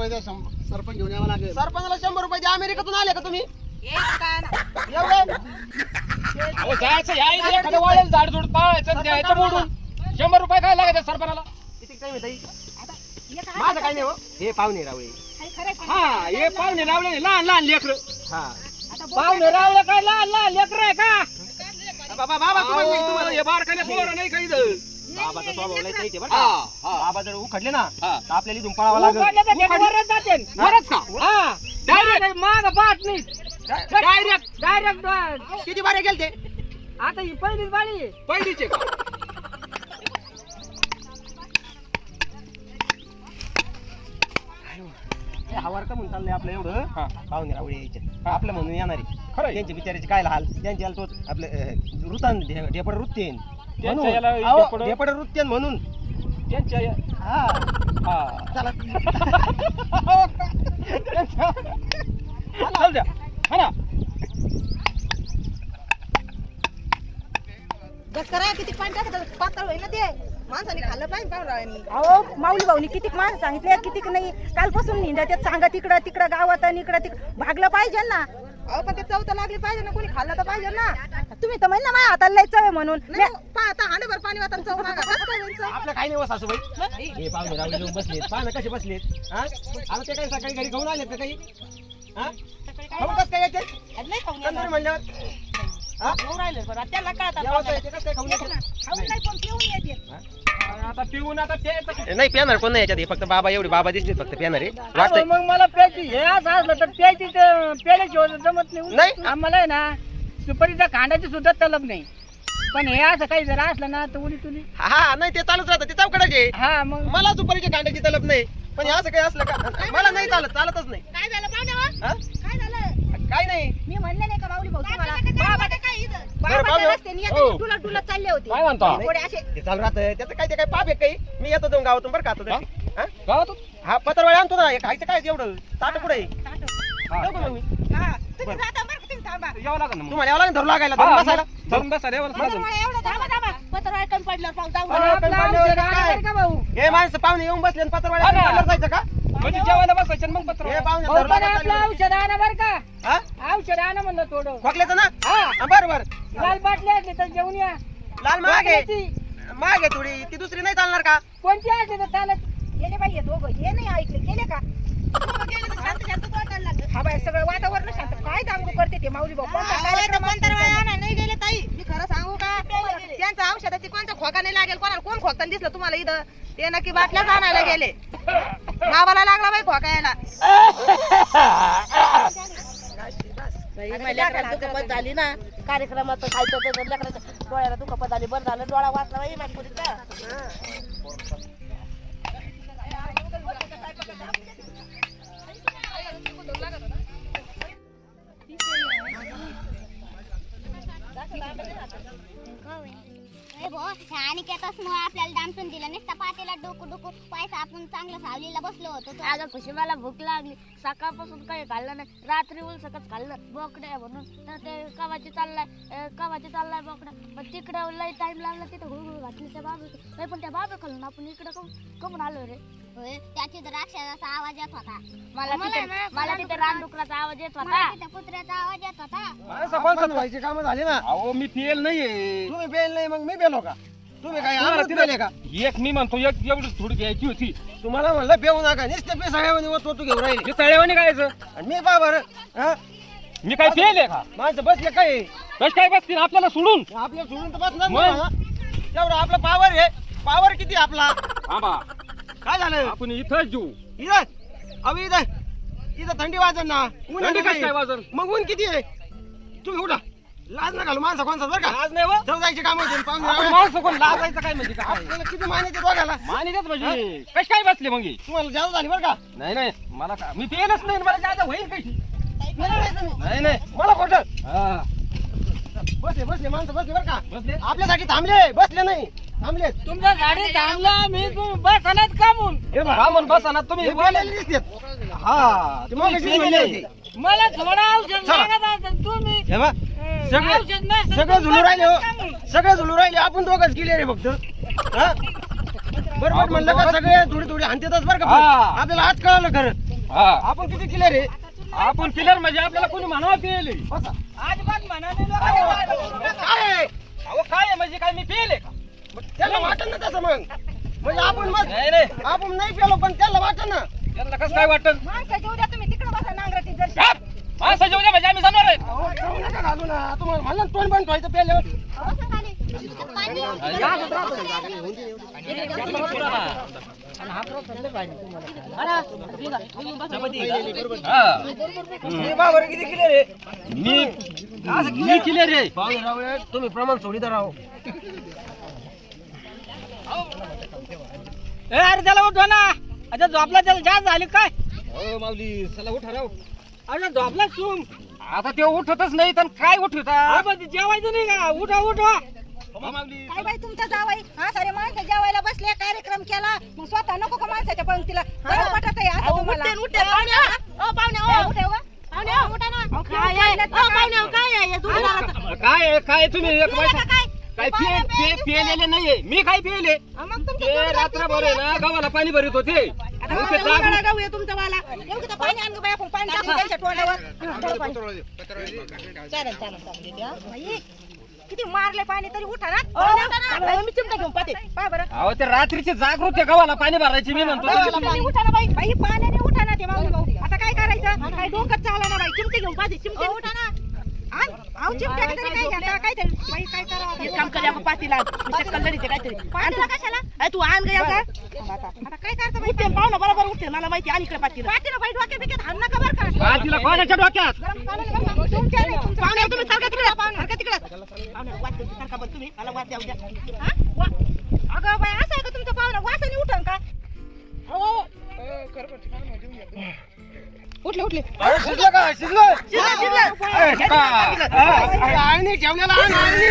रुपये द्या, सरपंच घेऊन यावं लागेल. सरपंचाला 100 रुपये द्या. अमेरिकेतून आले का तुम्ही एवढे? अहो जायचं या इथे एखाद्या वाळेल झाड झुड पाळायचं द्यायचं मोडून 100 रुपये काय लागायचं सरपणाला. किती टाइम आहे माझं काय नाही हो. हे पाहुणे रावळे. हा हे पाहुणे रावले लहान लहान लेकर. हा पाहुणे रावले काय लहान लहान लेकर आहे का. बाबा बाबा तुम्हाला हे बारकाने पोरं नाही काही इथं. बाबाचा स्वभाव लय काही ते बरं हा, का. हा. बाबा जर उखडले ना हा. तर आपल्याला इथून पळावं लागेल. वरच जाते वरच का. हा डायरेक्ट माग पाहत नाही डायरेक्ट डायरेक्ट. किती बारे गेलते? आता ही पहिलीच बाळी पहिलीचे का. हवार का म्हणून चाललंय आपलं एवढं. हा. पाहुणे रावळे यायचे आपलं म्हणून येणारे खरं आहे. त्यांचे बिचाराचे काय हाल. त्यांच्या तो आपलं रुतान ढेपड वृत्तीन त्यांच्या याला ढेपडं- ढेपड वृत्तीन म्हणून. त्यांच्या हा हा चला चल द्या हा ना. बस करा किती पाणी टाकत पातळ होईल ना ते माणसाने खाल्लं पाहिजे पाहुणे. अहो माऊली भाऊनी किती मान सांगितले किती नाही कालपासून निंदा सांगा तिकडं तिकडं गावात आणि इकडं तिकडं भागलं पाहिजे ना. अहो पण ते चव तर लागली पाहिजे ना कोणी खाल्लं तर पाहिजे ना. तुम्ही तर म्हणला माझ्या हाताला लय चव आहे म्हणून. नाही पाहता हांडेभर पाणी वाटतं चव मागा कसं काय होईल चव? आपलं काही नाही हो सासूबाई. हे पाहुणे रावळे येऊन बसलेत पाहुणे कसे बसलेत. हा आता ते काही सकाळी घरी खाऊन आलेत का काही. हा खाऊन कसं काय येते नाही खाऊन तंदुरी म्हणल्यावर. हा येऊ राहिले बरं त्याला कळतात जेवायचं येते कसं काय खाऊन येते. खाऊन नाही पण पिऊन येते. आता पिऊन आता ते नाही पेणार कोण नाही याच्यात. हे फक्त बाबा एवढे बाबा दिसले फक्त पेणार आहे वाटतंय. मग मला प्यायची हे असं असलं तर प्यायची प्यायल्याशिवाय जमत नाही. नाही. आम्हाला आहे ना सुपारीच्या खांडाची सुद्धा तलब नाही. पण हे असं काही जर असलं ना तर उली तुली हा नाही ते चालूच राहतं ते चौकडाचे. हा मग मला सुपारीच्या कांड्याची तलब नाही. पण हे असं काही असलं का मला नाही चालतच नाही. काय झालं पाहुणे हा? काय झालं? काय नाही. मी म्हणले नाही का माऊली भाऊ तुम्हाला बाबा ते काय इथं? बरं, बाबाच्या पाहुणे. रस्त्याने हो. येते डुलत डुलत चालले होते. काय म्हणता थोडे असे ते चालू राहतं त्याचं काय ते काय पाप आहे काही. मी येतो जाऊन गावातून बरं का आता तरी. हा? गावातून हा पत्रवाळी आणतो ना. खायचं काय एवढं ताट पुढे जाऊ का मग मी. हा तुम्ही जाता बरं का, तुम्ही थांबा. यावं लागेल ना मग. तुम्हाला यावं लागेल धरू लागायला धरून बसायला. धरून बसायला यावं लागेल. पत्रवाळी एवढं थांबा थांबा पत्रवाळी कमी पडल्यावर पाहू जाऊ. अरे, आपलं पण औषध काय? आहे का भाऊ. हे माणसं पाहुणे येऊन बसले आणि पत्रवाळी हा ना. आणून जायचं का. म्हणजे जेवायला बसायचं मग पत्र. हे पाहुणे भाऊ, धरू पण लागायला आपलं लागले. औषध आणा बरं का. हा औषध आणा म्हणलं थोडं. खोकल्याचं ना. हा हा, बरं बरं. लाल बाटली असली तर जेवून या. लाल माग आहे खोकल्याची. माग आहे थोडी. ती दुसरी नाही चालणार का. कोणती असली तर चालत. गेले बाई हे दोघं हे नाही ऐकले गेले का. दोघं गेले तर शांत शांत वाटायला लागलं. हा बाई सगळं वातावरण शांत काय दांगडू करते ते माऊली भाऊ कोणता अहो, ते कार्यक्रम असतो पत्रवाळी त्यांचा? आणा नाही गेले ताई. मी खरं सांगू का त्यांच्या औषधाची कोणता खोका नाही लागेल. कोणाला कोण खोकताना दिसलं तुम्हाला इथं ते नक्की बाटल्याच आणायला गेले. गावाला लागला बाई खोका यायला. दुखापत झाली ना कार्यक्रमात खायचं तर लेकराच्या डोळ्याला दुखापत झाली बरं झालं डोळा वाचला बाई नागपुरीचा. अनिकेतासमुळे आपल्याला डांसून दिलं नुसतं पातेला डोकू डोकू पैसा आपण चांगलं सावलीला बसलो होतो. अगं खुशी मला भूक लागली सकाळपासून काही खाल्लं नाही रात्री उलसकच खाल्लं बोकड्या म्हणून तर ते कवाची चाललाय बोकड्या पण तिकडे लई टाइम लागला तिथे हुळहुळ घातली त्या बाबू नाही पण त्या बाबू खाल्लं आपण इकडे कमून आलो रे. होय त्याची तर राक्षसाचा आवाज येत होता. मला तिथे रानडुकराचा आवाज येत होता. तिथे कुत्र्याचा आवाज येत होता. माणसं व्हायची कामं झाली ना. अहो मी पियल नाहीये. तुम्ही पेल नाही मग मी पेलो का. तुम्ही काय आम्हाला पेले का. एक मी म्हणतो एक एवढी थोडी घ्यायची होती. तुम्हाला म्हणलं पेऊ नका नुसते पेसाळ्यामध्ये होतो तू घेऊन राहिले. हे तळेवानी खायचं. आणि मी पा बरं. हा मी काय पिले का. माणसं बसले काय कस काय बसतील आपल्याला सोडून. आपल्या सोडून तर बसणार मग? नाही ना. तेवढं आपला पावर आहे. पावर किती आपला. थांबा काय झालं आपण इथंच जेऊ. इथं अहो इथं थंडी वाजन ना. ऊन थंडी आहे कशी काय वाजन? मग ऊन किती आहे. तुम्ही उठा लाज ना घालू माणसा कोणचा बरं का. आज नाही व. जाऊ जायचे काम होते आपण पाहुणे. माणसं कोण लाजायचं काय म्हणजे काय. आपल्याला किती मान्यते दोघाला. मानितच म्हणजे कश काय बसले मग हे? तुम्हाला जाऊ झाली बरं का. नाही मला का मी पिलच नाही मला जायचं होईल कशी. नाही मला खोटं. हा बसले माणसं बसले बरं का. बसले. आपल्यासाठी थांबले बसले नाही थांबले. तुमच्या गाडी थांबला मी बसनात कामून. का म्हणून बसना तुम्ही बोलायला दिसतात. हा ते मगाशी म्हणले होते. मला थोडा औषध चला. लागत असेल तुम्ही हे बघ, सगळे झुलू राहिले हो. सगळे झुलू राहिले आपण दोघच गेले रे फक्त. हा? बरोबर म्हणलं का सगळे थोडी थोडी हानतेतच बरं का. हा. आपल्याला आज कळालं खरं. हा आपण किती क्लिअर आहे आपण क्लिअर म्हणजे आपल्याला कोणी म्हणावं पिले अजिबात म्हणा नाही काय अहो काय आहे म्हणजे काय मी पिले का त्याला वाटत ना तसं मग म्हणजे आपण मग नाही नाही आपण नाही पेलो पण त्याला वाटत ना त्यांना कसं काय वाटत माणसाच्या उद्या तुम्ही तिकडे बसा नांगराटी जर माणसाच्या उद्या म्हणजे आम्ही जाणार आहे अहो, जाऊ नका घालू ना तुम्हाला म्हणलं ना तोंड बंद व्हायचं पेल्यावर किती क्लिअर आहे मी क्लिअर आहे पाहुणे रावळे तुम्ही प्रमाण सोडीत राहो अरे त्याला उठवा ना आता झोपला त्याला जास्त झाली काय हो माऊली चला उठा राव अरे झोपला सूम आता ते उठतच नाही तर काय उठवता जेवायचं नाही का उठा उठवा माऊली काय बाई तुमचा जावाई हा सारे माणसं जेवायला बसले कार्यक्रम केला मग स्वतः नको का माणसाच्या पंक्तीला बरं पटत आहे आता तुम्हाला काय तुम्ही काय पिलेले नाहीये मी काय पिले ते रात्रभर आहे ना गव्हाला पाणी भरीत होते मग ते जागून- तुमचा वाला येऊ की पाणी आणू बाई आपण पाणी टाकू त्यांच्या तोंडावर बाई, किती मारले पाणी तरी उठा ना मी चिमटा घेऊन पाहते पहा बरं अहो ते रात्रीची जागृत गव्हाला पाणी भरायची मी म्हणतो उठा ना बाई बाई पाण्याने उठा ना ते माऊली भाऊ आता काय करायचं काय डोकं चालला ना बाई चिमटे घेऊन पाहते चिमटे उठा ना आव चिमट्या तरी काय घ्या काय तरी बाई काय करावं एक काम करूया आपण पातीला शक्कल लढीते काहीतरी पातीला कशाला तू आण गया का आता काय करता बाई उठते पाहुणा बरोबर उठते मला माहिती आणि इकडे पातीला बाई डोक्यात बिक्यात हाण नका बरं का पातीला कोणाच्या डोक्यात तुमच्या नाही तुमच्या पाहुणे तुम्ही सारखा तिकडे सारखा तिकडे पाहुणे वाद देऊ सारखा बरं तुम्ही मला वाद द्या उद्या अगं बाई असं आहे का तुमचं पाहुणा वासाने उठन का उठले उठले शिजलं का शिजलं शिजलं आळणी ठेवलेला आण आळणी